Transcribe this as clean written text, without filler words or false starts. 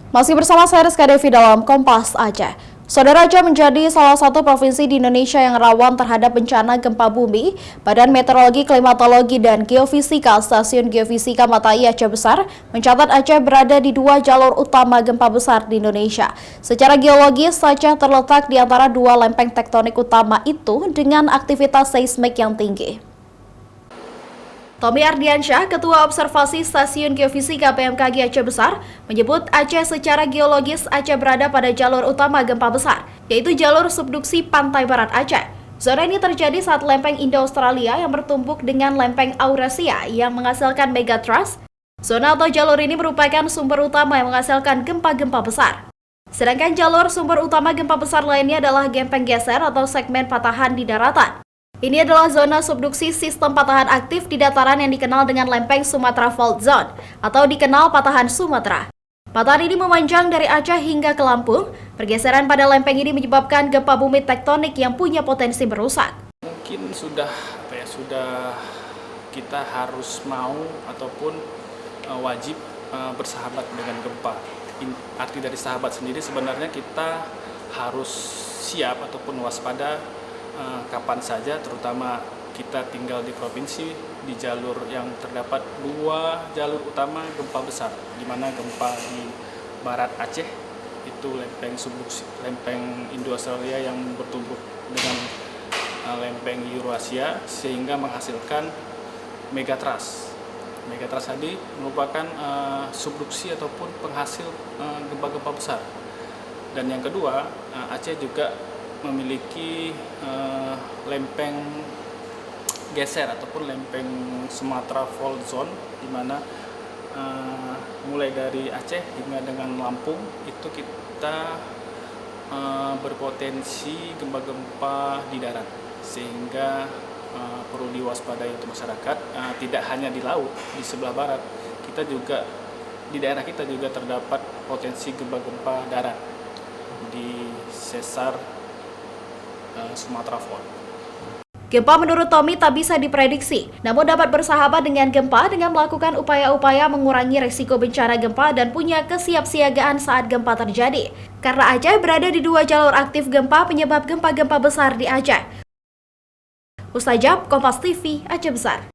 Masih bersama saya Rizka Devi dalam Kompas Aceh. Saudara, Aceh menjadi salah satu provinsi di Indonesia yang rawan terhadap bencana gempa bumi. Badan Meteorologi, Klimatologi, dan Geofisika Stasiun Geofisika Matai Aceh Besar mencatat Aceh berada di dua jalur utama gempa besar di Indonesia. Secara geologis, Aceh terletak di antara dua lempeng tektonik utama itu dengan aktivitas seismik yang tinggi. Tommy Ardiansyah, Ketua Observasi Stasiun Geofisika BMKG Aceh Besar, menyebut Aceh secara geologis Aceh berada pada jalur utama gempa besar, yaitu jalur subduksi pantai barat Aceh. Zona ini terjadi saat lempeng Indo-Australia yang bertumpuk dengan lempeng Eurasia yang menghasilkan megatrust. Zona atau jalur ini merupakan sumber utama yang menghasilkan gempa-gempa besar. Sedangkan jalur sumber utama gempa besar lainnya adalah gempeng geser atau segmen patahan di daratan. Ini adalah zona subduksi sistem patahan aktif di dataran yang dikenal dengan lempeng Sumatra Fault Zone atau dikenal patahan Sumatera. Patahan ini memanjang dari Aceh hingga ke Lampung. Pergeseran pada lempeng ini menyebabkan gempa bumi tektonik yang punya potensi merusak. Mungkin sudah kita harus mau ataupun wajib bersahabat dengan gempa. Arti dari sahabat sendiri sebenarnya kita harus siap ataupun waspada kapan saja, terutama kita tinggal di provinsi di jalur yang terdapat dua jalur utama gempa besar, di mana gempa di barat Aceh itu lempeng subduksi, lempeng Indo-Australia yang bertumpuk dengan lempeng Eurasia sehingga menghasilkan megatrust. Megatrust tadi merupakan subduksi ataupun penghasil gempa-gempa besar. Dan yang kedua, Aceh juga memiliki lempeng geser ataupun lempeng Sumatra Fault Zone, di mana mulai dari Aceh hingga dengan Lampung itu kita berpotensi gempa-gempa di darat, sehingga perlu diwaspadai untuk masyarakat. Tidak hanya di laut, di sebelah barat kita juga, di daerah kita juga terdapat potensi gempa-gempa darat di sesar Sumatra Fault. Gempa menurut Tommy tak bisa diprediksi, namun dapat bersahabat dengan gempa dengan melakukan upaya-upaya mengurangi risiko bencana gempa dan punya kesiapsiagaan saat gempa terjadi. Karena Aceh berada di dua jalur aktif gempa penyebab gempa-gempa besar di Aceh. Mustajab, Kompas TV, Aceh Besar.